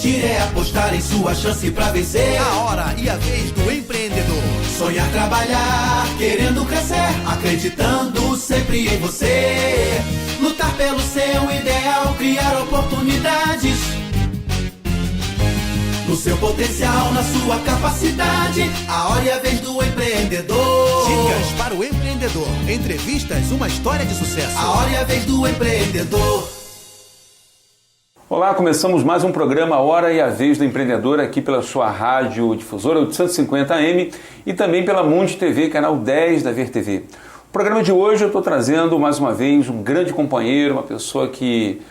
Investir é apostar em sua chance pra vencer. A hora e a vez do empreendedor. Sonhar, trabalhar, querendo crescer, acreditando sempre em você. Lutar pelo seu ideal, criar oportunidades no seu potencial, na sua capacidade. A hora e a vez do empreendedor. Dicas para o empreendedor. Entrevistas, uma história de sucesso. A hora e a vez do empreendedor. Olá, começamos mais um programa Hora e a Vez do Empreendedor aqui pela sua rádio difusora 850 AM e também pela Mundi TV, canal 10 da VerTV. O programa de hoje eu estou trazendo mais uma vez um grande companheiro, uma pessoa que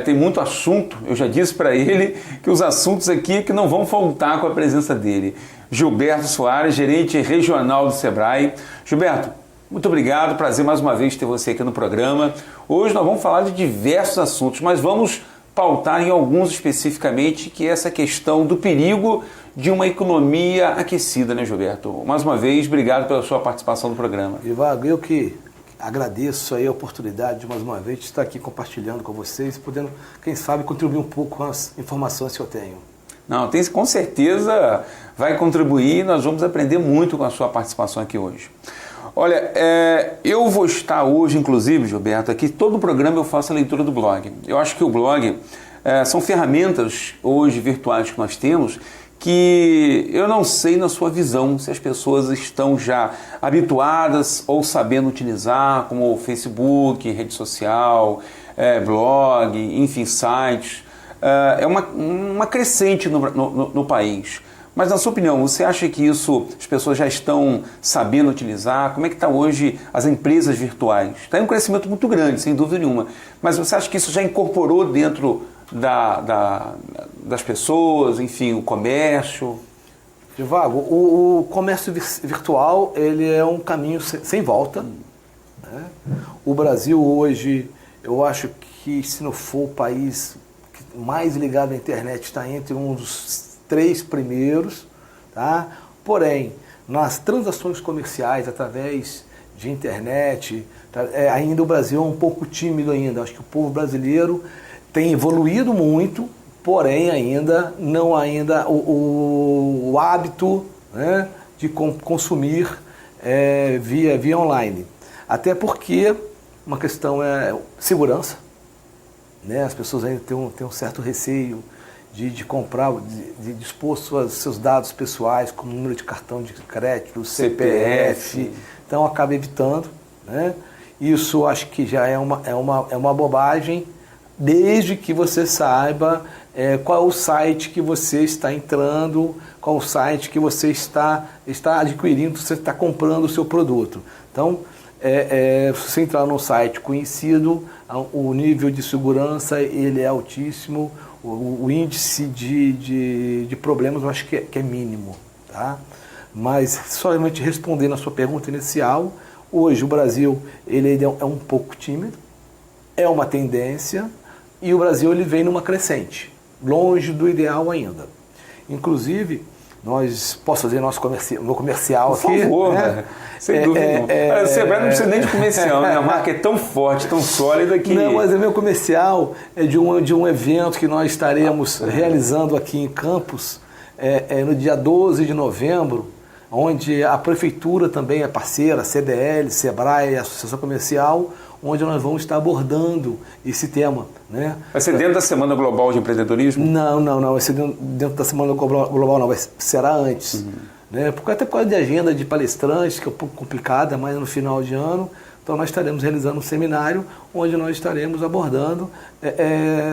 tem muito assunto. Eu já disse para ele que os assuntos aqui que não vão faltar com a presença dele. Gilberto Soares, gerente regional do Sebrae. Gilberto, muito obrigado, prazer mais uma vez ter você aqui no programa. Hoje nós vamos falar de diversos assuntos, mas vamos pautar em alguns especificamente, que é essa questão do perigo de uma economia aquecida, né, Gilberto? Mais uma vez, obrigado pela sua participação no programa. Ivago, eu que agradeço aí a oportunidade de mais uma vez de estar aqui compartilhando com vocês, podendo, quem sabe, contribuir um pouco com as informações que eu tenho. Não, com certeza vai contribuir, nós vamos aprender muito com a sua participação aqui hoje. Olha, eu vou estar hoje, inclusive, Gilberto, aqui todo o programa eu faço a leitura do blog. Eu acho que o blog são ferramentas hoje virtuais que nós temos que eu não sei na sua visão se as pessoas estão já habituadas ou sabendo utilizar, como Facebook, rede social, blog, enfim, sites. É uma crescente no país. Mas, na sua opinião, você acha que isso as pessoas já estão sabendo utilizar? Como é que está hoje as empresas virtuais? Está em um crescimento muito grande, sem dúvida nenhuma. Mas você acha que isso já incorporou dentro das pessoas, enfim, o comércio? Divago, o comércio virtual ele é um caminho sem volta. Né? O Brasil hoje, eu acho que se não for o país mais ligado à internet, está entre um dos 3 primeiros, tá? Porém, nas transações comerciais através de internet, ainda o Brasil é um pouco tímido ainda. Acho que o povo brasileiro tem evoluído muito, porém ainda não o hábito, né, de consumir via online. Até porque uma questão é segurança, né? As pessoas ainda têm um certo receio de comprar, de dispor seus dados pessoais, como número de cartão de crédito, CPF, então acaba evitando, né? Isso acho que já é uma bobagem, desde que você saiba qual é o site que você está entrando, qual é o site que você está adquirindo, você está comprando o seu produto. Então, se você entrar num site conhecido, o nível de segurança ele é altíssimo, o índice de problemas eu acho que é mínimo, tá? Mas somente respondendo a sua pergunta inicial, hoje o Brasil ele é um pouco tímido, é uma tendência, e o Brasil ele vem numa crescente, longe do ideal ainda. Inclusive, posso fazer meu comercial aqui? Por favor, né? Sem dúvida. O Sebrae não precisa nem de comercial, né? A marca é tão forte, tão sólida que... Não, mas o meu comercial é de um evento que nós estaremos realizando aqui em Campos, no dia 12 de novembro, onde a Prefeitura também é parceira, a CDL, Sebrae, a Associação Comercial, onde nós vamos estar abordando esse tema, né? Vai ser dentro da Semana Global de Empreendedorismo? Não, vai ser dentro da Semana Global não, será antes. Né? Até por causa de agenda de palestrantes, que é um pouco complicada, mas no final de ano, então nós estaremos realizando um seminário onde nós estaremos abordando,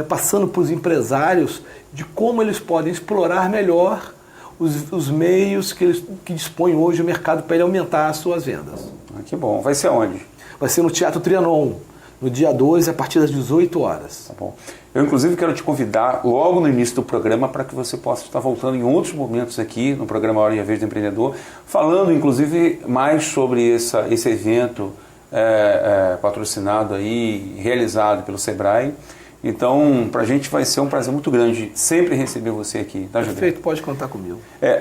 passando para os empresários de como eles podem explorar melhor os meios que dispõe hoje o mercado para ele aumentar as suas vendas. Que bom. Vai ser onde? Vai ser no Teatro Trianon, no dia 12, a partir das 18 horas. Tá bom. Eu, inclusive, quero te convidar logo no início do programa para que você possa estar voltando em outros momentos aqui no programa Hora e a Vez do Empreendedor, falando, inclusive, mais sobre esse evento patrocinado aí, realizado pelo Sebrae. Então, para a gente vai ser um prazer muito grande sempre receber você aqui, tá, Gilberto? Perfeito, pode contar comigo.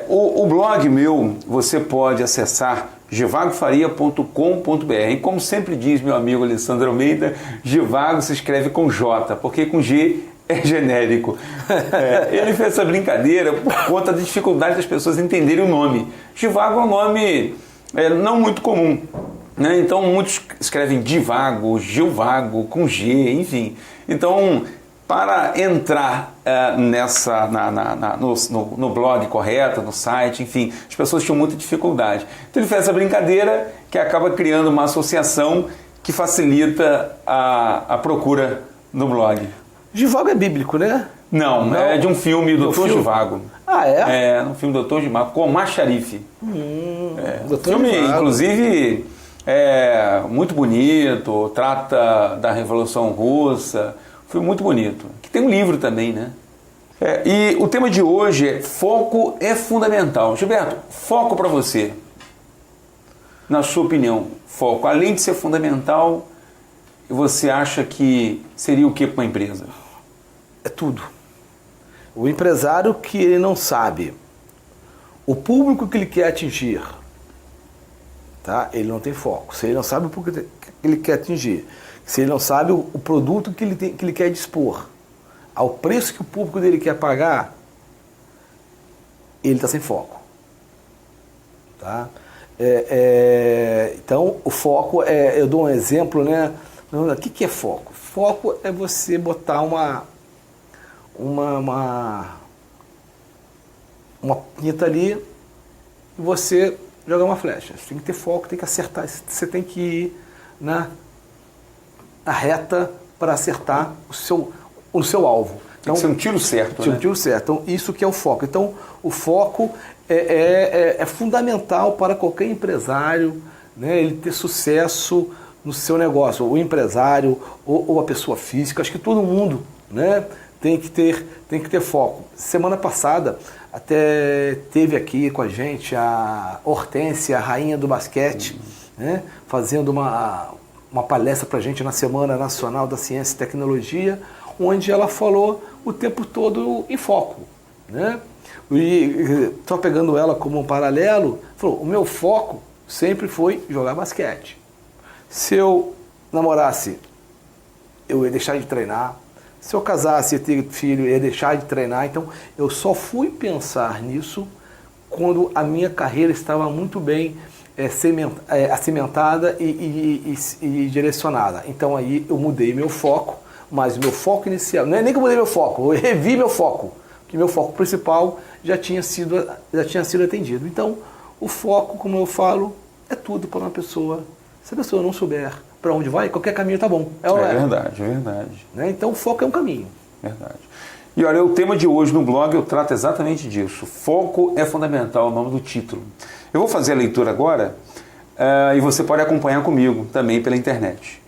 O blog meu, você pode acessar givagofaria.com.br. E como sempre diz meu amigo Alessandro Almeida, Givago se escreve com J, porque com G é genérico. Ele fez essa brincadeira por conta da dificuldade das pessoas entenderem o nome. Givago é um nome não muito comum, né? Então muitos escrevem Divago, Gilvago, com G, enfim. Então, para entrar no blog correto, no site, enfim, as pessoas tinham muita dificuldade. Então ele fez essa brincadeira que acaba criando uma associação que facilita a procura no blog. Givago é bíblico, né? Não, é de um filme do Dr. Givago. Ah, é? É, um filme do Dr. Givago, com Omar Sharif. Filme, Givago. inclusive, muito bonito, trata da Revolução Russa. Foi muito bonito. Que tem um livro também, né? E o tema de hoje é foco é fundamental. Gilberto, foco para você. Na sua opinião, foco, além de ser fundamental, você acha que seria o que para uma empresa? É tudo. O empresário que ele não sabe o público que ele quer atingir, tá? Ele não tem foco. Se ele não sabe o público que ele quer atingir, se ele não sabe o produto que ele quer dispor, ao preço que o público dele quer pagar, ele está sem foco. Tá? Então, o foco, eu dou um exemplo, né? O que é foco? Foco é você botar uma pinta ali e você jogar uma flecha. Você tem que ter foco, tem que acertar, você tem que ir na reta para acertar o seu alvo. Tem que ser um tiro certo, né? Um tiro certo. Então, isso que é o foco. Então, o foco é fundamental para qualquer empresário, né, ele ter sucesso no seu negócio. O empresário ou a pessoa física, acho que todo mundo, né, tem que ter foco. Semana passada, até teve aqui com a gente a Hortência, a rainha do basquete, né, fazendo uma palestra para a gente na Semana Nacional da Ciência e Tecnologia, onde ela falou o tempo todo em foco, né? E só pegando ela como um paralelo, falou, o meu foco sempre foi jogar basquete. Se eu namorasse, eu ia deixar de treinar. Se eu casasse e ter filho, eu ia deixar de treinar. Então, eu só fui pensar nisso quando a minha carreira estava muito bem cimentada e direcionada. Então, aí eu mudei meu foco, mas o meu foco inicial, não é nem que eu mudei meu foco, eu revi meu foco, porque meu foco principal já tinha sido atendido. Então, o foco, como eu falo, é tudo para uma pessoa. Se a pessoa não souber para onde vai, qualquer caminho está bom. É verdade, é verdade. Né? Então, o foco é um caminho. Verdade. E olha, o tema de hoje no blog eu trato exatamente disso. Foco é fundamental, é o nome do título. Eu vou fazer a leitura agora e você pode acompanhar comigo também pela internet.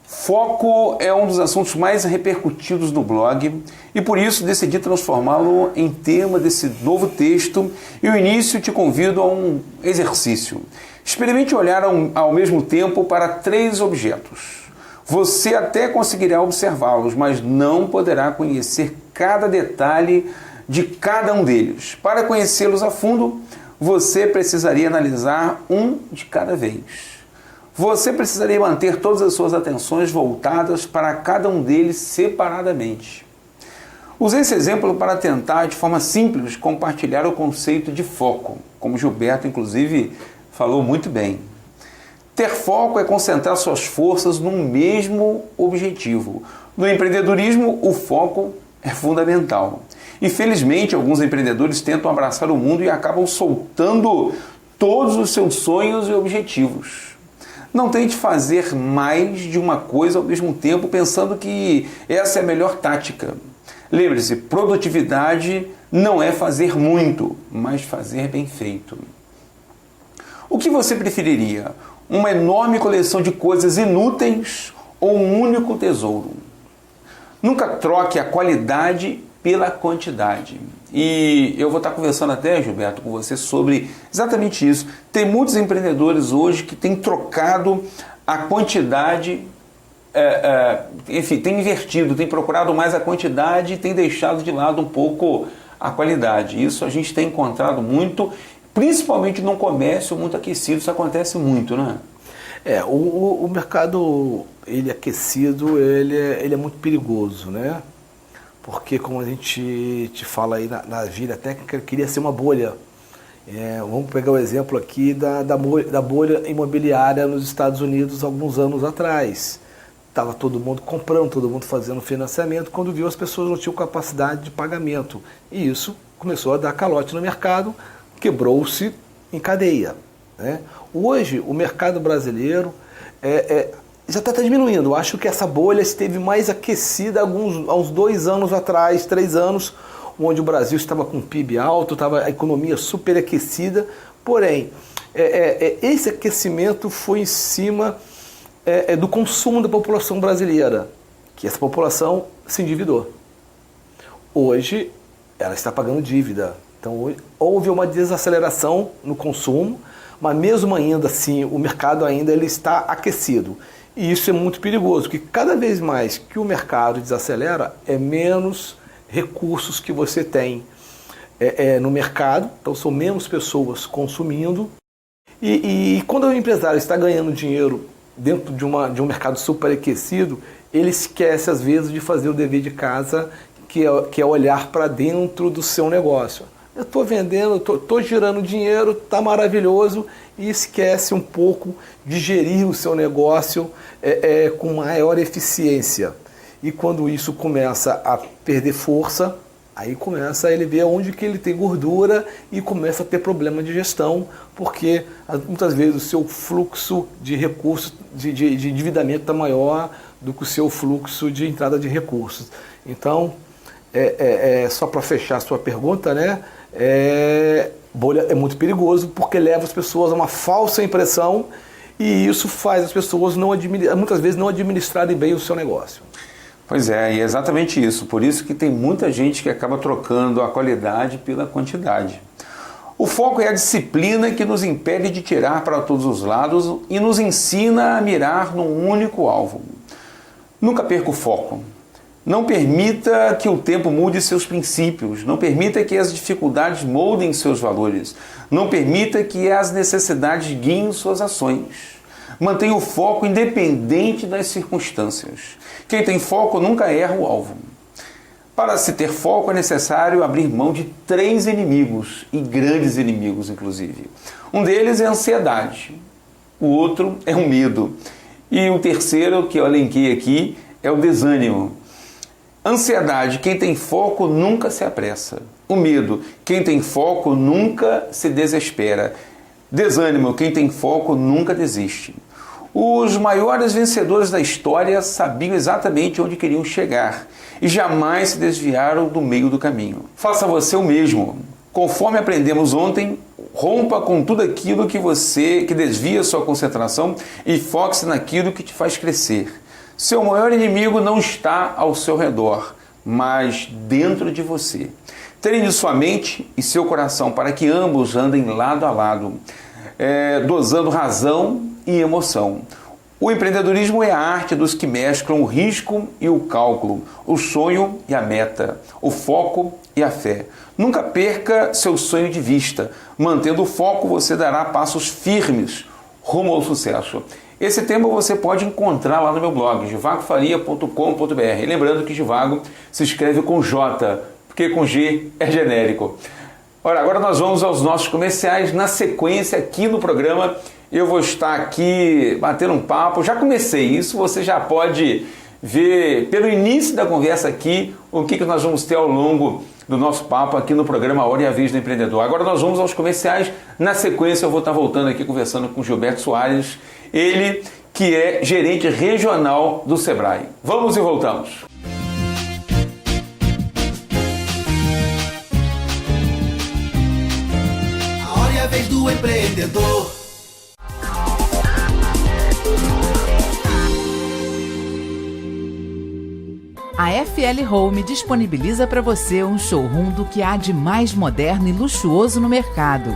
Foco é um dos assuntos mais repercutidos no blog e por isso decidi transformá-lo em tema desse novo texto e no início te convido a um exercício. Experimente olhar ao mesmo tempo para 3 objetos. Você até conseguirá observá-los, mas não poderá conhecer cada detalhe de cada um deles. Para conhecê-los a fundo, você precisaria analisar um de cada vez. Você precisaria manter todas as suas atenções voltadas para cada um deles separadamente. Usei esse exemplo para tentar, de forma simples, compartilhar o conceito de foco, como Gilberto, inclusive, falou muito bem. Ter foco é concentrar suas forças num mesmo objetivo. No empreendedorismo, o foco é fundamental. Infelizmente, alguns empreendedores tentam abraçar o mundo e acabam soltando todos os seus sonhos e objetivos. Não tente fazer mais de uma coisa ao mesmo tempo pensando que essa é a melhor tática. Lembre-se, produtividade não é fazer muito, mas fazer bem feito. O que você preferiria? Uma enorme coleção de coisas inúteis ou um único tesouro? Nunca troque a qualidade pela quantidade. E eu vou estar conversando até, Gilberto, com você sobre exatamente isso. Tem muitos empreendedores hoje que têm trocado a quantidade, enfim, tem invertido, tem procurado mais a quantidade e tem deixado de lado um pouco a qualidade. Isso a gente tem encontrado muito, principalmente num comércio muito aquecido, isso acontece muito, né? O mercado aquecido, ele é muito perigoso, né? porque como a gente te fala aí na gíria técnica, queria ser uma bolha. Vamos pegar o exemplo aqui da bolha imobiliária nos Estados Unidos alguns anos atrás. Estava todo mundo comprando, todo mundo fazendo financiamento, quando viu as pessoas não tinham capacidade de pagamento. E isso começou a dar calote no mercado, quebrou-se em cadeia. Né? Hoje, o mercado brasileiro já está diminuindo. Eu acho que essa bolha esteve mais aquecida há uns 2 anos atrás, 3 anos, onde o Brasil estava com PIB alto, estava a economia super aquecida. Porém, esse aquecimento foi em cima do consumo da população brasileira, que essa população se endividou. Hoje, ela está pagando dívida. Então, houve uma desaceleração no consumo, mas mesmo ainda assim, o mercado ainda ele está aquecido. E isso é muito perigoso, porque cada vez mais que o mercado desacelera, é menos recursos que você tem no mercado, então são menos pessoas consumindo. E quando o empresário está ganhando dinheiro dentro de um mercado superaquecido, ele esquece às vezes de fazer o dever de casa, que é olhar para dentro do seu negócio. Eu estou vendendo, estou girando dinheiro, está maravilhoso, e esquece um pouco de gerir o seu negócio com maior eficiência. E quando isso começa a perder força, aí começa ele ver onde que ele tem gordura e começa a ter problema de gestão, porque muitas vezes o seu fluxo de recursos, de endividamento está maior do que o seu fluxo de entrada de recursos. Então, só para fechar a sua pergunta, né? Bolha é muito perigoso porque leva as pessoas a uma falsa impressão e isso faz as pessoas muitas vezes não administrarem bem o seu negócio. Pois é, e é exatamente isso. Por isso que tem muita gente que acaba trocando a qualidade pela quantidade. O foco é a disciplina que nos impede de tirar para todos os lados e nos ensina a mirar num único alvo. Nunca perca o foco. Não permita que o tempo mude seus princípios. Não permita que as dificuldades moldem seus valores. Não permita que as necessidades guiem suas ações. Mantenha o foco independente das circunstâncias. Quem tem foco nunca erra o alvo. Para se ter foco é necessário abrir mão de 3 inimigos, e grandes inimigos inclusive. Um deles é a ansiedade, o outro é o medo, e o terceiro que eu elenquei aqui é o desânimo. Ansiedade, quem tem foco nunca se apressa. O medo, quem tem foco nunca se desespera. Desânimo, quem tem foco nunca desiste. Os maiores vencedores da história sabiam exatamente onde queriam chegar e jamais se desviaram do meio do caminho. Faça você o mesmo. Conforme aprendemos ontem, rompa com tudo aquilo que desvia sua concentração e foque-se naquilo que te faz crescer. Seu maior inimigo não está ao seu redor, mas dentro de você. Treine sua mente e seu coração para que ambos andem lado a lado, dosando razão e emoção. O empreendedorismo é a arte dos que mesclam o risco e o cálculo, o sonho e a meta, o foco e a fé. Nunca perca seu sonho de vista. Mantendo o foco, você dará passos firmes rumo ao sucesso. Esse tema você pode encontrar lá no meu blog, givagofaria.com.br. Lembrando que Givago se escreve com J, porque com G é genérico. Agora nós vamos aos nossos comerciais. Na sequência, aqui no programa, eu vou estar aqui batendo um papo. Já comecei isso, você já pode ver pelo início da conversa aqui o que nós vamos ter ao longo do nosso papo aqui no programa Hora e a Vez do Empreendedor. Agora nós vamos aos comerciais. Na sequência, eu vou estar voltando aqui conversando com Gilberto Soares, ele que é gerente regional do Sebrae. Vamos e voltamos. A hora e a vez do empreendedor. A FL Home disponibiliza para você um showroom do que há de mais moderno e luxuoso no mercado.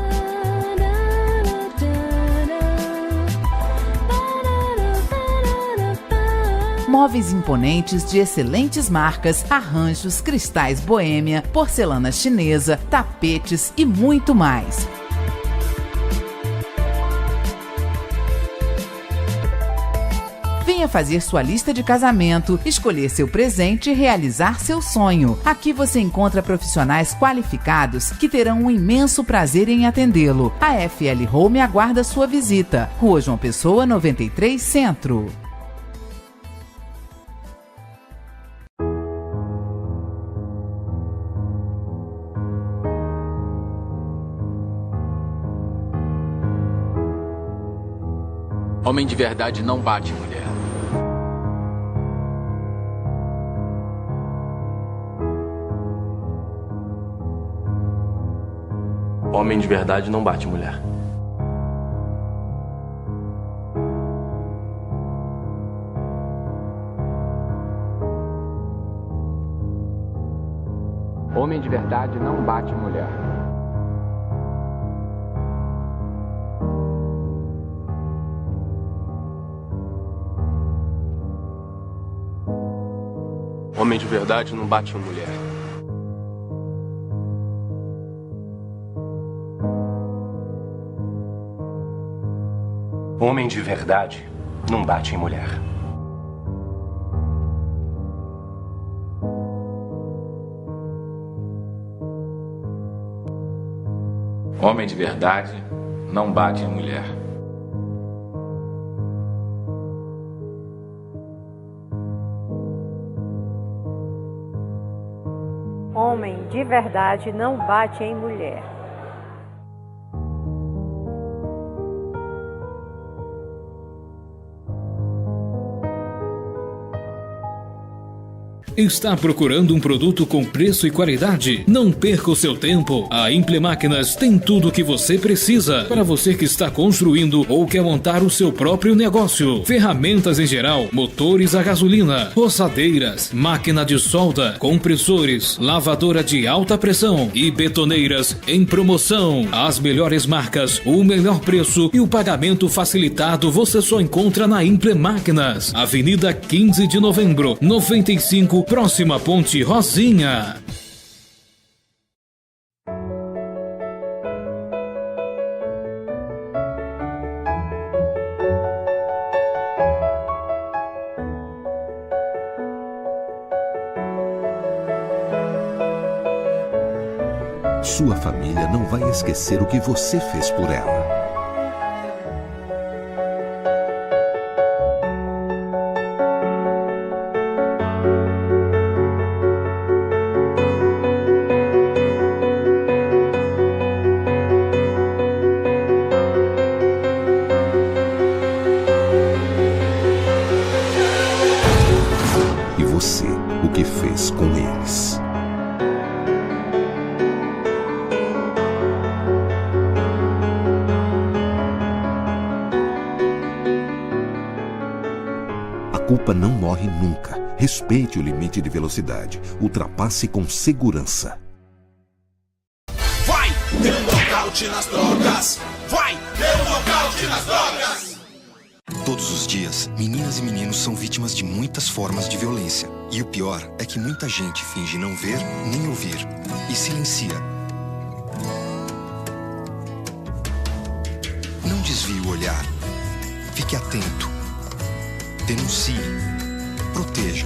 Móveis imponentes de excelentes marcas, arranjos, cristais boêmia, porcelana chinesa, tapetes e muito mais. Venha fazer sua lista de casamento, escolher seu presente e realizar seu sonho. Aqui você encontra profissionais qualificados que terão um imenso prazer em atendê-lo. A FL Home aguarda sua visita. Rua João Pessoa, 93, Centro. Homem de verdade não bate mulher. Homem de verdade não bate mulher. Homem de verdade não bate mulher. Homem de verdade não bate mulher. Homem de verdade não bate em mulher. Homem de verdade não bate em mulher. Homem de verdade não bate em mulher. Está procurando um produto com preço e qualidade? Não perca o seu tempo. A Implemáquinas tem tudo o que você precisa para você que está construindo ou quer montar o seu próprio negócio. Ferramentas em geral, motores a gasolina, roçadeiras, máquina de solda, compressores, lavadora de alta pressão e betoneiras em promoção. As melhores marcas, o melhor preço e o pagamento facilitado você só encontra na Implemáquinas. Avenida 15 de Novembro, 95, próxima Ponte Rosinha. Sua família não vai esquecer o que você fez por ela. E você, o que fez com eles? A culpa não morre nunca. Respeite o limite de velocidade. Ultrapasse com segurança. Vai! Deu nocaute nas drogas! Vai! Deu nocaute nas drogas! Todos os dias, meninas e meninos são vítimas de muitas formas de violência. E o pior é que muita gente finge não ver nem ouvir e silencia. Não desvie o olhar. Fique atento. Denuncie. Proteja.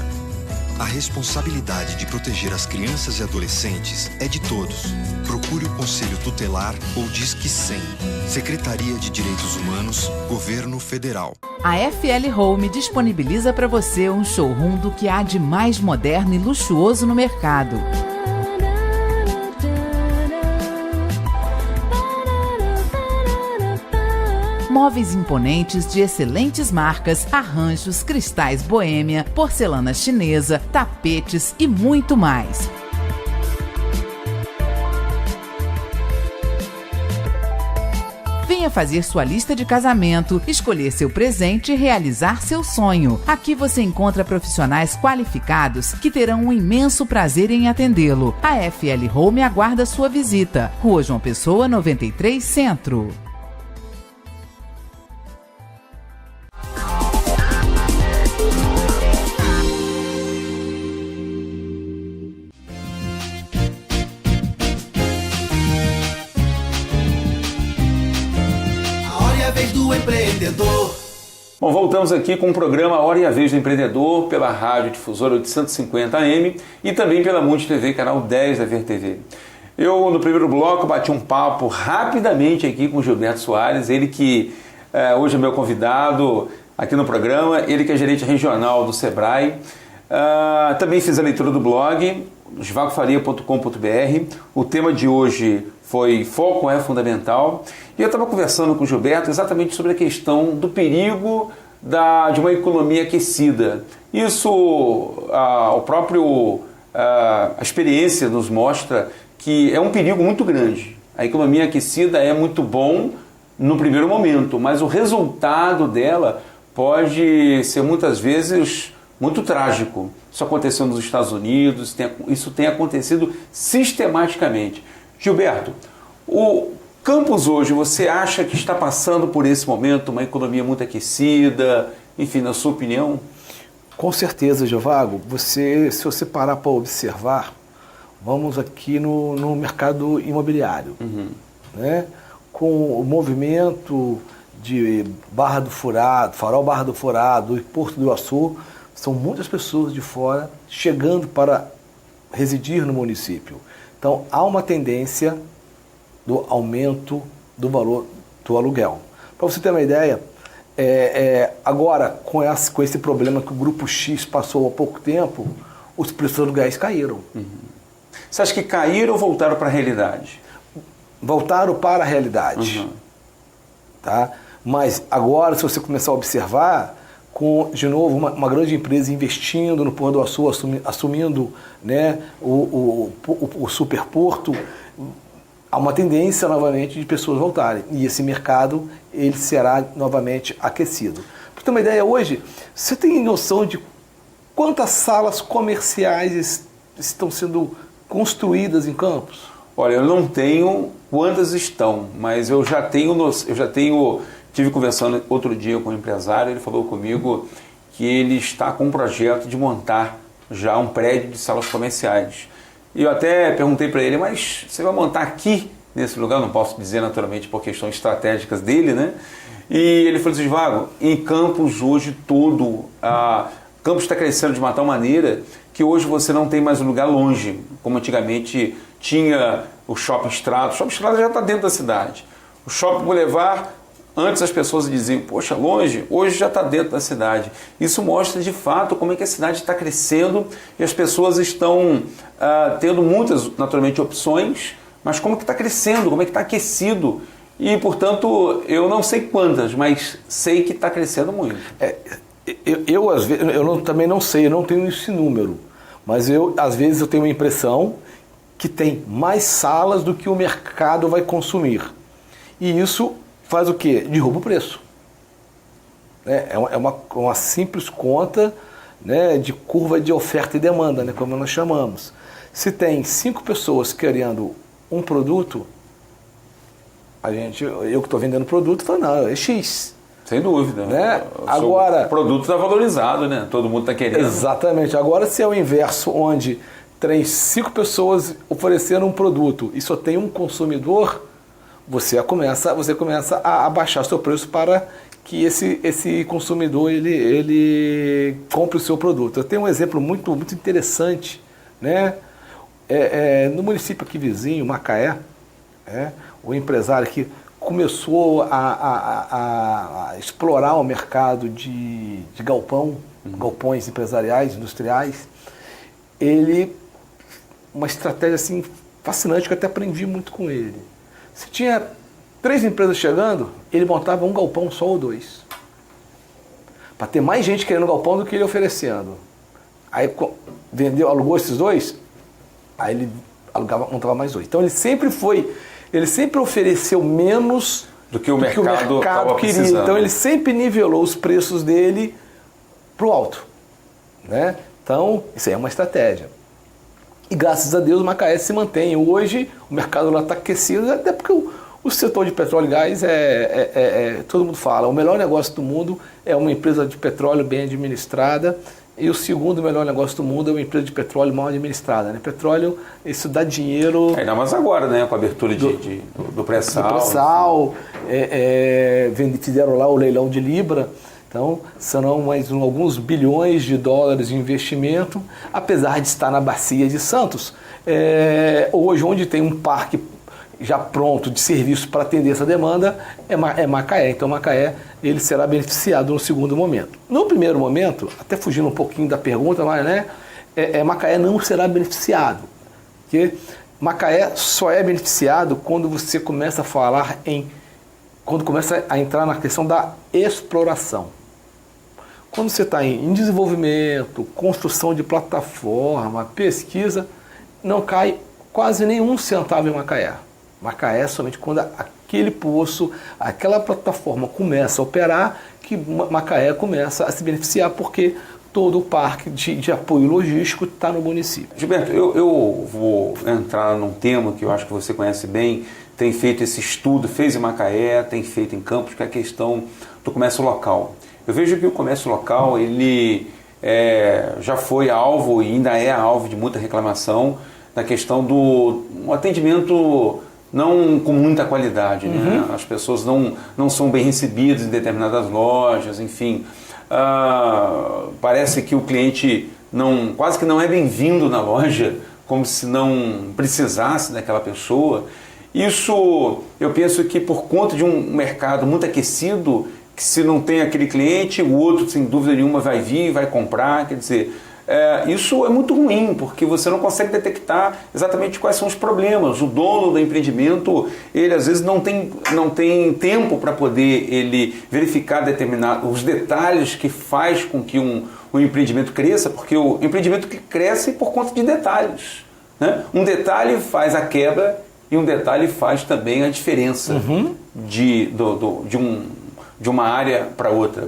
A responsabilidade de proteger as crianças e adolescentes é de todos. Procure o Conselho Tutelar ou Disque 100. Secretaria de Direitos Humanos, Governo Federal. A FL Home disponibiliza para você um showroom do que há de mais moderno e luxuoso no mercado. Móveis imponentes de excelentes marcas, arranjos, cristais boêmia, porcelana chinesa, tapetes e muito mais. Venha fazer sua lista de casamento, escolher seu presente e realizar seu sonho. Aqui você encontra profissionais qualificados que terão um imenso prazer em atendê-lo. A FL Home aguarda sua visita. Rua João Pessoa, 93, Centro. A hora e a vez do empreendedor. Bom, voltamos aqui com o programa Hora e a Vez do Empreendedor pela Rádio Difusora 850 AM e também pela Multi TV, canal 10 da VerTV. Eu, no primeiro bloco, bati um papo rapidamente aqui com o Gilberto Soares, ele que hoje é meu convidado aqui no programa, ele que é gerente regional do Sebrae. Também fiz a leitura do blog, givagofaria.com.br. O tema de hoje foi Foco é Fundamental. E eu estava conversando com o Gilberto exatamente sobre a questão do perigo de uma economia aquecida. Isso, a experiência nos mostra que é um perigo muito grande. A economia aquecida é muito bom no primeiro momento, mas o resultado dela pode ser muitas vezes muito trágico. Isso aconteceu nos Estados Unidos, isso tem acontecido sistematicamente. Gilberto, o campus hoje, você acha que está passando por esse momento uma economia muito aquecida? Enfim, na sua opinião? Com certeza, Givago. Se você parar para observar, vamos aqui no mercado imobiliário, né? Com o movimento de Barra do Furado, Farol Barra do Furado e Porto do Iguaçu, são muitas pessoas de fora chegando para residir no município. Então, há uma tendência do aumento do valor do aluguel. Para você ter uma ideia, agora, com esse problema que o Grupo X passou há pouco tempo, os preços dos aluguéis caíram. Você acha que caíram ou voltaram para a realidade? Voltaram para a realidade. Tá? Mas agora, se você começar a observar, com, de novo, uma grande empresa investindo no Porto do Iguaçu, assumindo, né, o superporto, há uma tendência novamente de pessoas voltarem. E esse mercado ele será novamente aquecido. Para ter uma ideia, hoje, você tem noção de quantas salas comerciais estão sendo construídas em Campos? Olha, eu não tenho quantas estão, mas eu já tive conversando outro dia com um empresário, ele falou comigo que ele está com um projeto de montar já um prédio de salas comerciais. E eu até perguntei para ele, mas você vai montar aqui, nesse lugar? Não posso dizer naturalmente por questões estratégicas dele, né? E ele falou assim, Vago, em Campos hoje Campos está crescendo de uma tal maneira que hoje você não tem mais um lugar longe, como antigamente tinha o Shopping Estrada. O Shopping Estrada já está dentro da cidade. O Shopping Boulevard, antes as pessoas diziam, poxa, longe, hoje já está dentro da cidade. Isso mostra de fato como é que a cidade está crescendo e as pessoas estão tendo muitas, naturalmente, opções, mas como que está crescendo, como é que está aquecido. E, portanto, eu não sei quantas, mas sei que está crescendo muito. Às vezes, também não sei, eu não tenho esse número, mas às vezes eu tenho a impressão que tem mais salas do que o mercado vai consumir. E isso faz o quê? Derruba o preço. É uma simples conta, né, de curva de oferta e demanda, né, como nós chamamos. Se tem 5 pessoas querendo um produto, eu que estou vendendo produto, falo, não, é X. Sem dúvida. Né? Agora, o produto está valorizado, né? Todo mundo está querendo. Exatamente. Agora, se é o inverso, onde tem 5 pessoas oferecendo um produto e só tem um consumidor, você começa a baixar seu preço para que esse consumidor ele compre o seu produto. Eu tenho um exemplo muito, muito interessante, né? No município aqui vizinho, Macaé, o empresário que começou a explorar o mercado de galpões empresariais, industriais. Uma estratégia assim, fascinante, que eu até aprendi muito com ele. Se tinha 3 empresas chegando, ele montava um galpão só ou 2. Para ter mais gente querendo galpão do que ele oferecendo. Aí alugou esses 2, aí ele montava mais 2. Então ele sempre ofereceu menos do que o mercado queria. Então ele sempre nivelou os preços dele para o alto. Né? Então, isso aí é uma estratégia. E graças a Deus o Macaé se mantém. Hoje o mercado lá está aquecido, até porque o setor de petróleo e gás todo mundo fala, o melhor negócio do mundo é uma empresa de petróleo bem administrada, e o segundo melhor negócio do mundo é uma empresa de petróleo mal administrada. Né? Petróleo, isso dá dinheiro... Ainda mais agora, né? Com a abertura do pré-sal. Do pré-sal, fizeram lá o leilão de Libra. Então, serão mais alguns bilhões de dólares de investimento, apesar de estar na Bacia de Santos. Hoje, onde tem um parque já pronto de serviço para atender essa demanda, é Macaé. Então, Macaé ele será beneficiado no segundo momento. No primeiro momento, até fugindo um pouquinho da pergunta, mas Macaé não será beneficiado. Porque Macaé só é beneficiado quando você começa a falar quando começa a entrar na questão da exploração. Quando você está em desenvolvimento, construção de plataforma, pesquisa, não cai quase nenhum centavo em Macaé. Macaé é somente quando aquele poço, aquela plataforma começa a operar, que Macaé começa a se beneficiar, porque todo o parque de apoio logístico está no município. Gilberto, eu vou entrar num tema que eu acho que você conhece bem, tem feito esse estudo, fez em Macaé, tem feito em Campos, que é a questão do comércio local. Eu vejo que o comércio local, ele já foi alvo e ainda é alvo de muita reclamação na questão do atendimento não com muita qualidade, né? As pessoas não são bem recebidas em determinadas lojas, enfim. Parece que o cliente quase que não é bem-vindo na loja, como se não precisasse daquela pessoa. Isso, eu penso que por conta de um mercado muito aquecido, que se não tem aquele cliente, o outro, sem dúvida nenhuma, vai vir, vai comprar, quer dizer, isso é muito ruim, porque você não consegue detectar exatamente quais são os problemas. O dono do empreendimento, ele às vezes não tem tempo para poder ele verificar os detalhes que faz com que um empreendimento cresça, porque o empreendimento cresce por conta de detalhes, né? Um detalhe faz a quebra e um detalhe faz também a diferença de uma área para outra.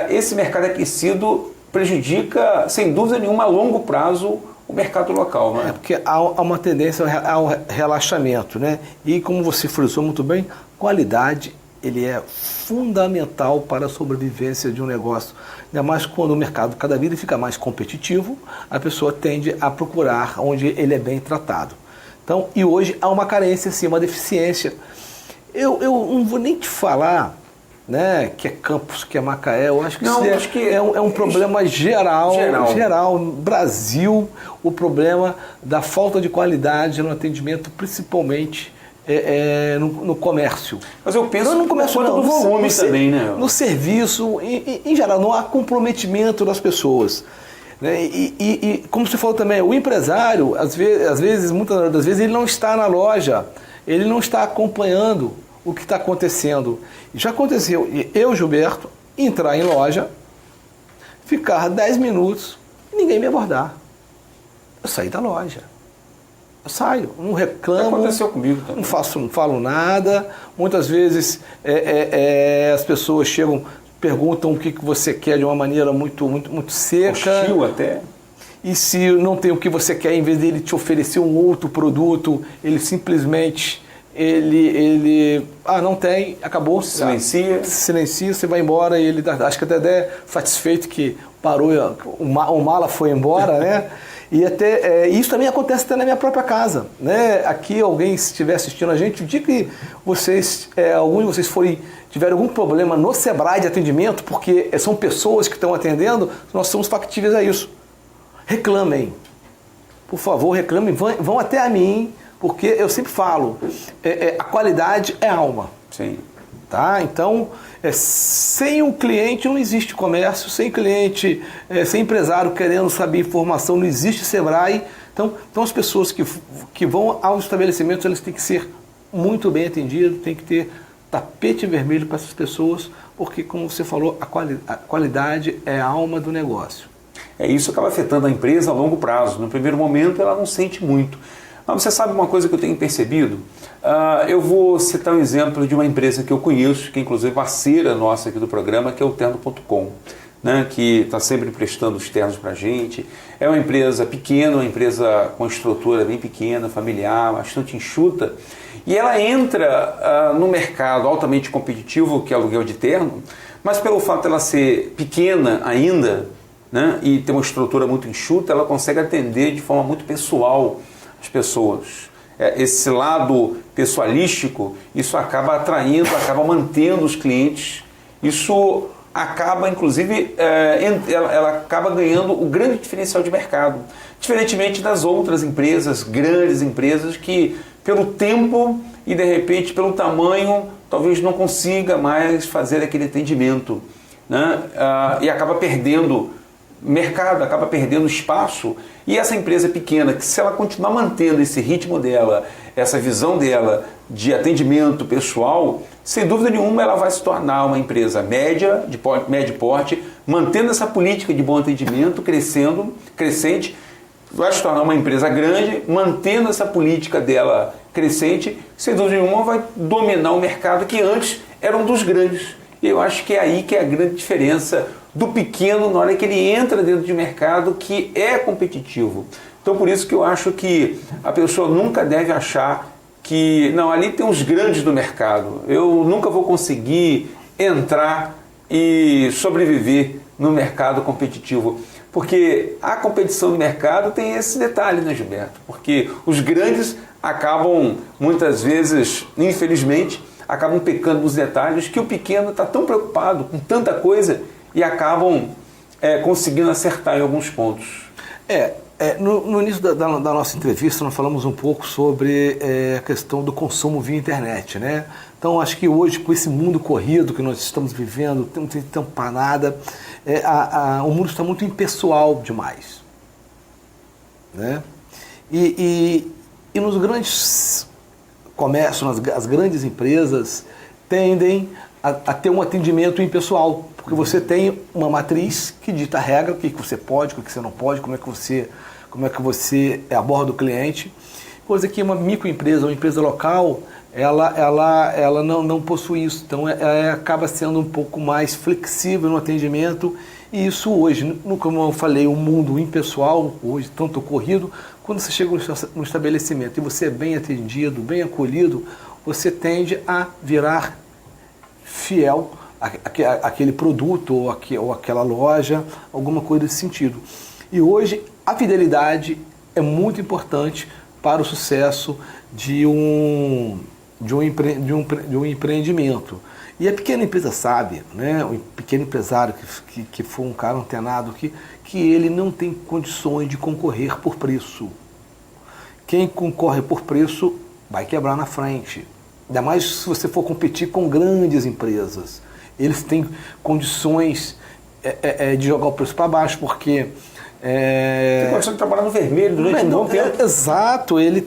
Esse mercado aquecido prejudica, sem dúvida nenhuma, a longo prazo o mercado local. Não é? Porque há uma tendência ao relaxamento, né? E como você frisou muito bem, qualidade ele é fundamental para a sobrevivência de um negócio. Ainda mais quando o mercado cada vez fica mais competitivo, a pessoa tende a procurar onde ele é bem tratado. Então, e hoje há uma carência, sim, uma deficiência. Eu não vou nem te falar, né, que é Campos, que é Macaé, eu acho que é um problema geral. Brasil, o problema da falta de qualidade no atendimento, principalmente no comércio. Mas eu penso no comércio, no volume também, né? No serviço, em geral, não há comprometimento das pessoas. Né? E como você falou também, o empresário, muitas das vezes, ele não está na loja, ele não está acompanhando o que está acontecendo. Já aconteceu, eu, Gilberto, entrar em loja, ficar 10 minutos e ninguém me abordar. Eu saí da loja. Eu saio, não reclamo. Aconteceu comigo também. Não falo nada. Muitas vezes as pessoas chegam, perguntam o que você quer de uma maneira muito seca. Hostil até. E se não tem o que você quer, em vez dele te oferecer um outro produto, ele simplesmente não tem, acabou. Silencia, você vai embora e ele acho que até satisfeito que parou, o mala foi embora, né? E até isso também acontece até na minha própria casa, né? Aqui alguém estiver assistindo a gente, o dia que algum de vocês tiveram algum problema no Sebrae de atendimento, porque são pessoas que estão atendendo, nós somos factíveis a isso. Reclamem, por favor, reclamem, vão até a mim, porque eu sempre falo, a qualidade é alma. Sim. Tá? Então, sem o cliente não existe comércio, sem cliente, sem empresário querendo saber informação, não existe Sebrae. Então as pessoas que vão aos estabelecimentos, elas têm que ser muito bem atendidas, tem que ter tapete vermelho para essas pessoas, porque, como você falou, a qualidade é a alma do negócio. Isso acaba afetando a empresa a longo prazo. No primeiro momento, ela não sente muito. Mas você sabe uma coisa que eu tenho percebido? Eu vou citar um exemplo de uma empresa que eu conheço, que é inclusive parceira nossa aqui do programa, que é o Terno.com, né, que está sempre prestando os ternos para a gente. É uma empresa pequena, uma empresa com estrutura bem pequena, familiar, bastante enxuta, e ela entra no mercado altamente competitivo, que é o aluguel de terno, mas pelo fato de ela ser pequena ainda, né, e ter uma estrutura muito enxuta, ela consegue atender de forma muito pessoal as pessoas. Esse lado pessoalístico, isso acaba atraindo, acaba mantendo os clientes. Isso acaba, inclusive, ela acaba ganhando o grande diferencial de mercado. Diferentemente das outras empresas, grandes empresas, que pelo tempo e de repente pelo tamanho, talvez não consiga mais fazer aquele atendimento, né? E acaba perdendo mercado, acaba perdendo espaço. E essa empresa pequena, que se ela continuar mantendo esse ritmo dela, essa visão dela de atendimento pessoal, sem dúvida nenhuma ela vai se tornar uma empresa média, de médio porte, mantendo essa política de bom atendimento, crescente, vai se tornar uma empresa grande, mantendo essa política dela crescente, sem dúvida nenhuma vai dominar o mercado que antes era um dos grandes. E eu acho que é aí que é a grande diferença do pequeno na hora que ele entra dentro de um mercado que é competitivo. Então por isso que eu acho que a pessoa nunca deve achar que, não, ali tem os grandes do mercado, eu nunca vou conseguir entrar e sobreviver no mercado competitivo. Porque a competição do mercado tem esse detalhe, né, Gilberto? Porque os grandes acabam, muitas vezes, infelizmente, acabam pecando nos detalhes que o pequeno está tão preocupado com tanta coisa e acabam conseguindo acertar em alguns pontos. No início da nossa entrevista nós falamos um pouco sobre a questão do consumo via internet, né? Então acho que hoje, com esse mundo corrido que nós estamos vivendo, não tem tempo para nada, o mundo está muito impessoal demais, né? E nos grandes comércios, as grandes empresas tendem a ter um atendimento impessoal, porque você tem uma matriz que dita a regra, o que você pode, o que você não pode, como é que você aborda o cliente, coisa que uma microempresa, uma empresa local, ela não possui isso, então ela acaba sendo um pouco mais flexível no atendimento, e isso hoje, como eu falei, o mundo impessoal, hoje tanto corrido, quando você chega no estabelecimento e você é bem atendido, bem acolhido, você tende a virar fiel àquele produto ou àquela loja, alguma coisa desse sentido. E hoje a fidelidade é muito importante para o sucesso de um empreendimento. E a pequena empresa sabe, né? O pequeno empresário que for um cara antenado que ele não tem condições de concorrer por preço. Quem concorre por preço vai quebrar na frente. Ainda mais se você for competir com grandes empresas. Eles têm condições de jogar o preço para baixo, porque... Tem condição de trabalhar no vermelho durante um bom tempo. Exato, ele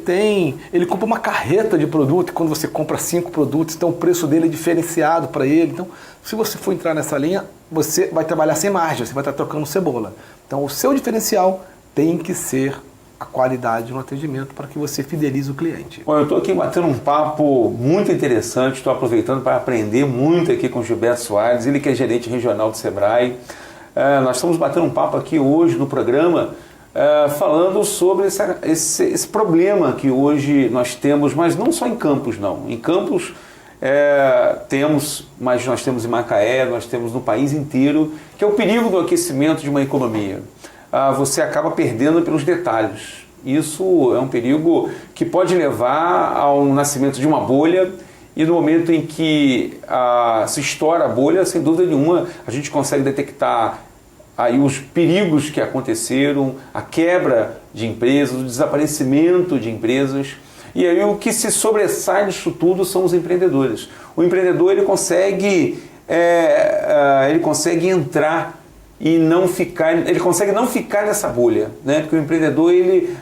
compra uma carreta de produto, e quando você compra 5 produtos, então o preço dele é diferenciado para ele. Então, se você for entrar nessa linha, você vai trabalhar sem margem, você vai estar trocando cebola. Então, o seu diferencial tem que ser a qualidade no atendimento para que você fidelize o cliente. Bom, eu estou aqui batendo um papo muito interessante, estou aproveitando para aprender muito aqui com o Gilberto Soares, ele que é gerente regional do Sebrae. Nós estamos batendo um papo aqui hoje no programa falando sobre esse problema que hoje nós temos, mas não só em Campos, não. Em Campos temos, mas nós temos em Macaé, nós temos no país inteiro, que é o perigo do aquecimento de uma economia. Você acaba perdendo pelos detalhes. Isso é um perigo que pode levar ao nascimento de uma bolha, e no momento em que se estoura a bolha, sem dúvida nenhuma, a gente consegue detectar aí os perigos que aconteceram, a quebra de empresas, o desaparecimento de empresas. E aí o que se sobressai disso tudo são os empreendedores. O empreendedor ele consegue entrar e não ficar, ele consegue não ficar nessa bolha, né? Porque o empreendedor ele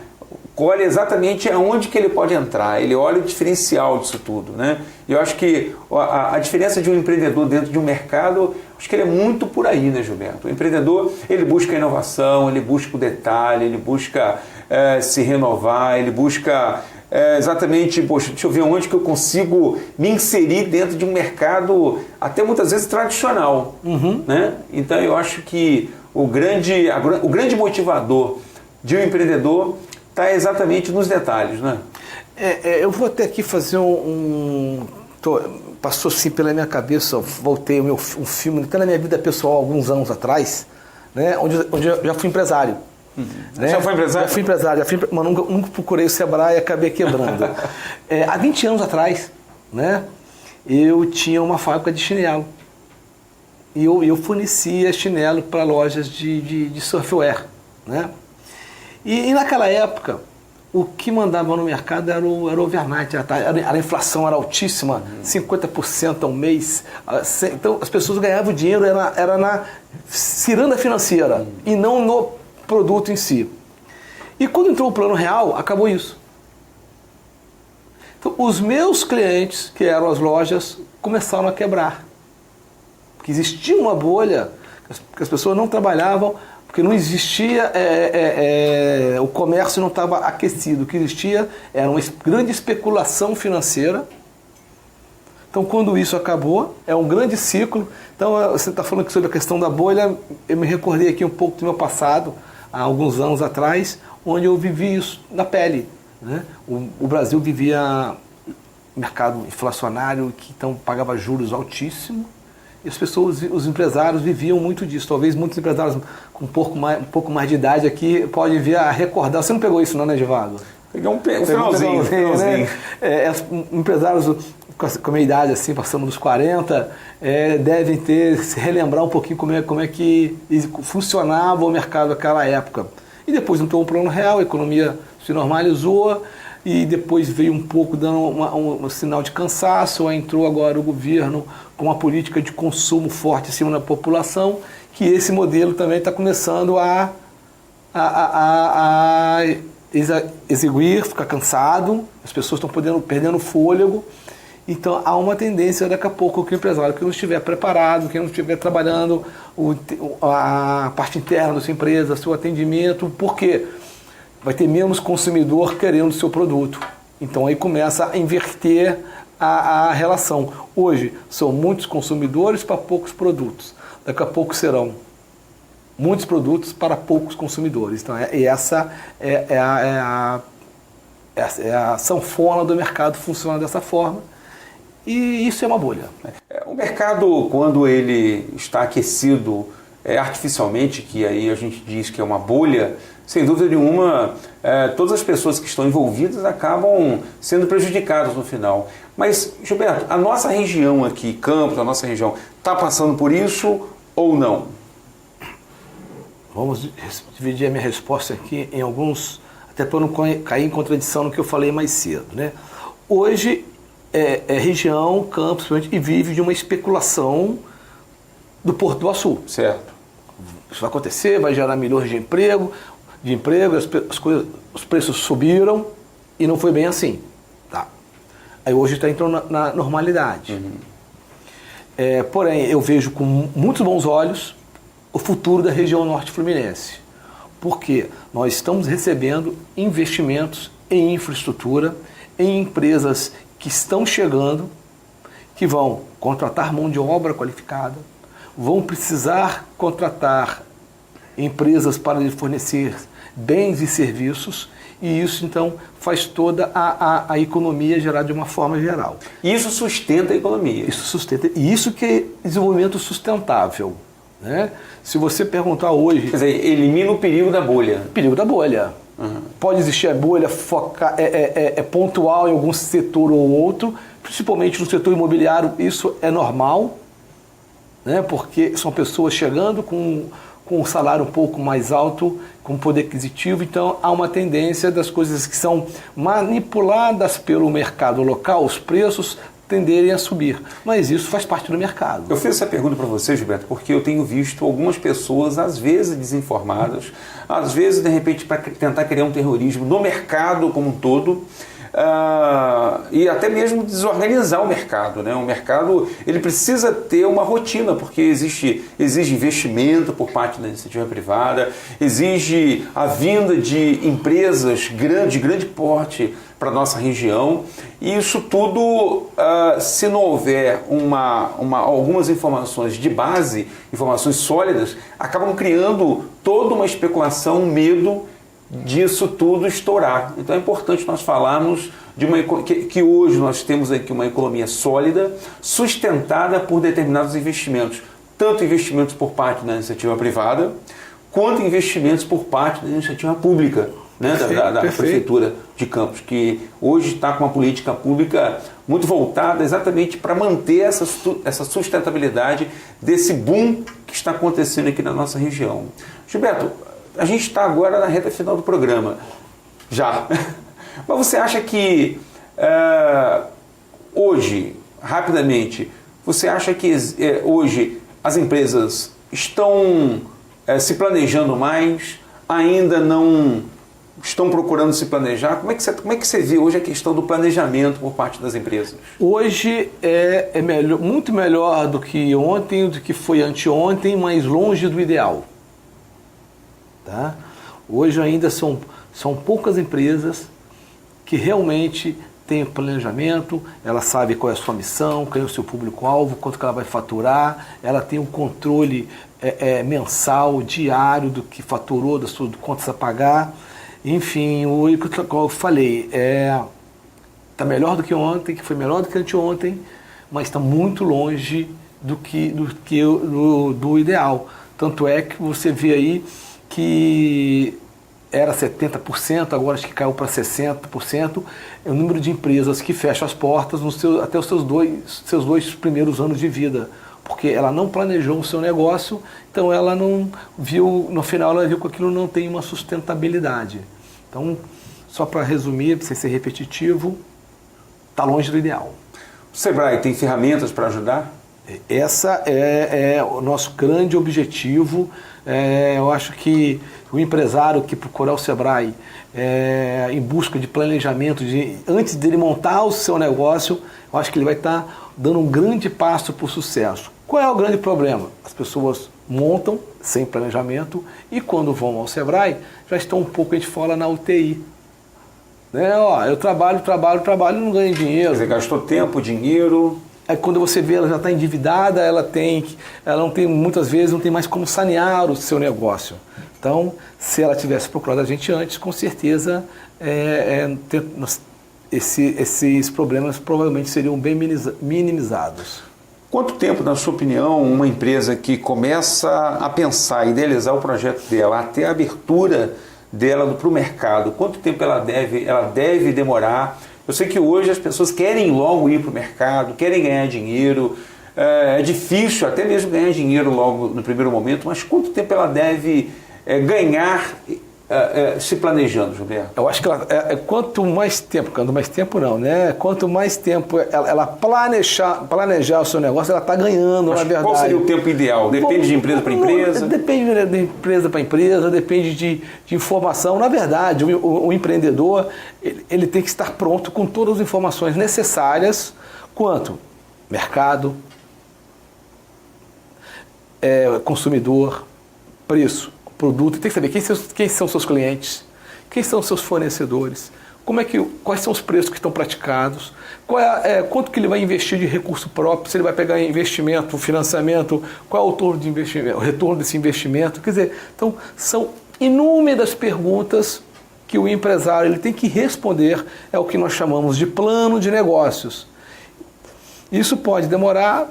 olha exatamente aonde que ele pode entrar, ele olha o diferencial disso tudo, né? E eu acho que a diferença de um empreendedor dentro de um mercado, acho que ele é muito por aí, né, Gilberto? O empreendedor, ele busca a inovação, ele busca o detalhe, ele busca se renovar, ele busca exatamente, poxa, deixa eu ver onde que eu consigo me inserir dentro de um mercado até muitas vezes tradicional, né? Então eu acho que o grande motivador de um empreendedor está exatamente nos detalhes, né? Eu vou até aqui fazer passou assim pela minha cabeça, voltei um filme, até na minha vida pessoal, alguns anos atrás, né, onde eu já fui empresário. Né? Já foi empresário? Já fui empresário, mas nunca procurei o Sebrae e acabei quebrando. Há 20 anos atrás, né, eu tinha uma fábrica de chinelo. E eu fornecia chinelo para lojas de surfwear, né? E naquela época, o que mandava no mercado era o overnight, a inflação era altíssima, 50% ao mês. Então as pessoas ganhavam dinheiro, era na ciranda financeira e não no produto em si. E quando entrou o Plano Real, acabou isso. Então os meus clientes, que eram as lojas, começaram a quebrar. Porque existia uma bolha, que as pessoas não trabalhavam, porque não existia, o comércio não estava aquecido. O que existia era uma grande especulação financeira. Então, quando isso acabou, é um grande ciclo. Então, você está falando aqui sobre a questão da bolha, eu me recordei aqui um pouco do meu passado, há alguns anos atrás, onde eu vivi isso na pele, né? O Brasil vivia mercado inflacionário, que então pagava juros altíssimos, e as pessoas, os empresários viviam muito disso. Talvez muitos empresários com um pouco mais de idade aqui podem vir a recordar. Você não pegou isso, não, né, Givago? Peguei um finalzinho. Né? Empresários com a minha idade, assim, passando dos 40, devem se relembrar um pouquinho como é que funcionava o mercado naquela época. E depois entrou um Plano Real, a economia se normalizou, e depois veio um pouco dando um sinal de cansaço. Aí entrou agora o governo com uma política de consumo forte em cima da população, que esse modelo também está começando a exiguir, ficar cansado, as pessoas estão perdendo fôlego. Então há uma tendência daqui a pouco que o empresário que não estiver preparado, que não estiver trabalhando a parte interna da sua empresa, seu atendimento, por quê? Vai ter menos consumidor querendo o seu produto. Então aí começa a inverter a relação. Hoje são muitos consumidores para poucos produtos. Daqui a pouco serão muitos produtos para poucos consumidores. Então essa é a sanfona do mercado, funciona dessa forma. E isso é uma bolha. O mercado, quando ele está aquecido artificialmente, que aí a gente diz que é uma bolha, sem dúvida nenhuma, todas as pessoas que estão envolvidas acabam sendo prejudicadas no final. Mas, Gilberto, a nossa região aqui, Campos, a nossa região, está passando por isso ou não? Vamos dividir a minha resposta aqui em alguns, até para não cair em contradição no que eu falei mais cedo, né? Hoje, região, Campos, e vive de uma especulação do Porto do Açu. Certo. Isso vai acontecer, vai gerar milhões de emprego, os preços subiram e não foi bem assim. Tá. Aí hoje está entrando na normalidade. Porém, eu vejo com muitos bons olhos o futuro da região norte fluminense. Porque nós estamos recebendo investimentos em infraestrutura, em empresas que estão chegando, que vão contratar mão de obra qualificada, vão precisar contratar empresas para lhe fornecer bens e serviços, e isso então faz toda a economia gerar de uma forma geral. Isso sustenta a economia. Isso sustenta, e isso que é desenvolvimento sustentável, né? Se você perguntar hoje... Quer dizer, elimina o perigo da bolha. Perigo da bolha. Pode existir a bolha pontual em algum setor ou outro, principalmente no setor imobiliário, isso é normal, né? Porque são pessoas chegando com um salário um pouco mais alto, com poder aquisitivo, então há uma tendência das coisas que são manipuladas pelo mercado local, os preços tenderem a subir, mas isso faz parte do mercado. Eu fiz essa pergunta para você, Gilberto, porque eu tenho visto algumas pessoas, às vezes desinformadas, às vezes, de repente, para tentar criar um terrorismo no mercado como um todo, e até mesmo desorganizar o mercado, né? O mercado, ele precisa ter uma rotina, porque exige investimento por parte da iniciativa privada, exige a vinda de empresas de grande porte para a nossa região, e isso tudo, se não houver algumas informações de base, informações sólidas, acabam criando toda uma especulação, um medo disso tudo estourar. Então é importante nós falarmos que hoje nós temos aqui uma economia sólida, sustentada por determinados investimentos, tanto investimentos por parte da iniciativa privada, quanto investimentos por parte da iniciativa pública. né, da Prefeitura de Campos, que hoje está com uma política pública muito voltada exatamente para manter essa sustentabilidade desse boom que está acontecendo aqui na nossa região. Gilberto, a gente está agora na reta final do programa, já. Mas você acha que hoje, rapidamente, você acha que hoje as empresas estão se planejando mais, ainda não estão procurando se planejar? Como é que você vê hoje a questão do planejamento por parte das empresas? Hoje é melhor, muito melhor do que ontem, do que foi anteontem, mas longe do ideal. Tá? Hoje ainda são poucas empresas que realmente têm planejamento, ela sabe qual é a sua missão, quem é o seu público-alvo, quanto que ela vai faturar, ela tem um controle mensal, diário do que faturou, das suas contas a pagar. Enfim, como eu falei, está melhor do que ontem, que foi melhor do que anteontem, mas está muito longe do ideal. Tanto é que você vê aí que era 70%, agora acho que caiu para 60%, é o número de empresas que fecham as portas até os seus dois primeiros anos de vida, porque ela não planejou o seu negócio, então ela não viu, no final ela viu que aquilo não tem uma sustentabilidade. Então, só para resumir, sem ser repetitivo, está longe do ideal. O Sebrae tem ferramentas para ajudar? Essa é o nosso grande objetivo. Eu acho que o empresário que procurar o Sebrae em busca de planejamento, antes dele montar o seu negócio, eu acho que ele vai estar dando um grande passo para o sucesso. Qual é o grande problema? As pessoas montam sem planejamento e quando vão ao Sebrae já estão um pouco, a gente fala, na UTI. Eu trabalho e não ganho dinheiro. Você gastou tempo, dinheiro. Aí quando você vê, ela já está endividada, ela não tem, muitas vezes, não tem mais como sanear o seu negócio. Então, se ela tivesse procurado a gente antes, com certeza esses problemas provavelmente seriam bem minimizados. Quanto tempo, na sua opinião, uma empresa que começa a pensar, idealizar o projeto dela, até a abertura dela para o mercado, quanto tempo ela deve demorar? Eu sei que hoje as pessoas querem logo ir para o mercado, querem ganhar dinheiro, é difícil até mesmo ganhar dinheiro logo no primeiro momento, mas quanto tempo ela deve ganhar se planejando, Gilberto? Eu acho que quanto mais tempo não, né? Quanto mais tempo ela planejar o seu negócio, ela está ganhando, na verdade. Qual seria o tempo ideal? Depende de empresa para empresa? Depende de empresa para empresa, depende de informação. Na verdade, o empreendedor ele tem que estar pronto com todas as informações necessárias quanto mercado, consumidor, preço, produto, tem que saber quem são seus clientes, quem são seus fornecedores, quais são os preços que estão praticados, quanto que ele vai investir de recurso próprio, se ele vai pegar investimento, financiamento, qual é o retorno desse investimento. Quer dizer, então são inúmeras perguntas que o empresário ele tem que responder, é o que nós chamamos de plano de negócios. Isso pode demorar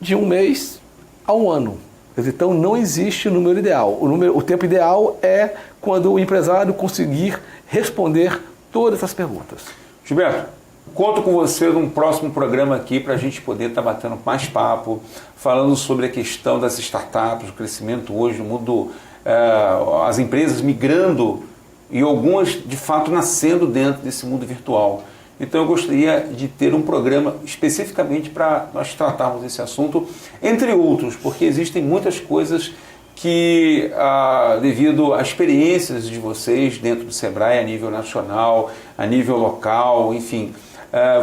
de 1 mês a 1 ano. Então não existe o número ideal. O tempo ideal é quando o empresário conseguir responder todas essas perguntas. Gilberto, conto com você num próximo programa aqui para a gente poder estar batendo mais papo, falando sobre a questão das startups, o crescimento hoje no mundo, as empresas migrando e algumas de fato nascendo dentro desse mundo virtual. Então eu gostaria de ter um programa especificamente para nós tratarmos desse assunto, entre outros, porque existem muitas coisas que, devido às experiências de vocês dentro do Sebrae, a nível nacional, a nível local, enfim,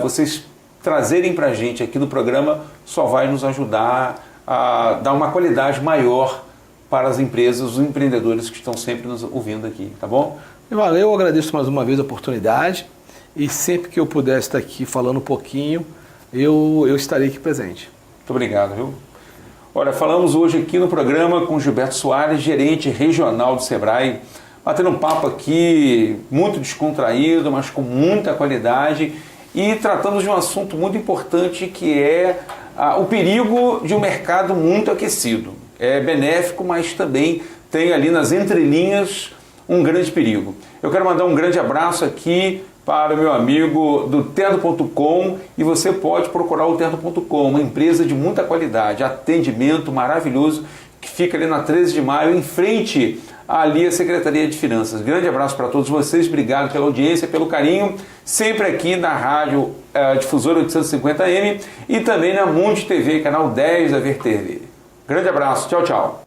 vocês trazerem para a gente aqui no programa só vai nos ajudar a dar uma qualidade maior para as empresas, os empreendedores que estão sempre nos ouvindo aqui, tá bom? Valeu, eu agradeço mais uma vez a oportunidade. E sempre que eu puder estar aqui falando um pouquinho, eu estarei aqui presente. Muito obrigado, viu? Olha, falamos hoje aqui no programa com Gilberto Soares, gerente regional do Sebrae, batendo um papo aqui muito descontraído, mas com muita qualidade, e tratamos de um assunto muito importante que é o perigo de um mercado muito aquecido. É benéfico, mas também tem ali nas entrelinhas um grande perigo. Eu quero mandar um grande abraço aqui para o meu amigo do Terno.com, e você pode procurar o Terno.com, uma empresa de muita qualidade, atendimento maravilhoso, que fica ali na 13 de maio, em frente ali à Secretaria de Finanças. Grande abraço para todos vocês, obrigado pela audiência, pelo carinho, sempre aqui na Rádio Difusora 850M e também na Mundi TV, canal 10 da VTV. Grande abraço, tchau, tchau.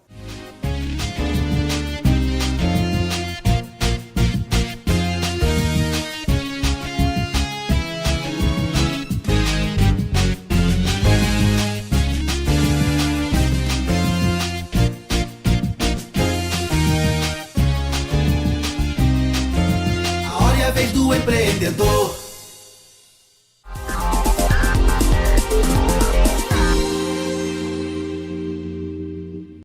A hora e a vez do empreendedor.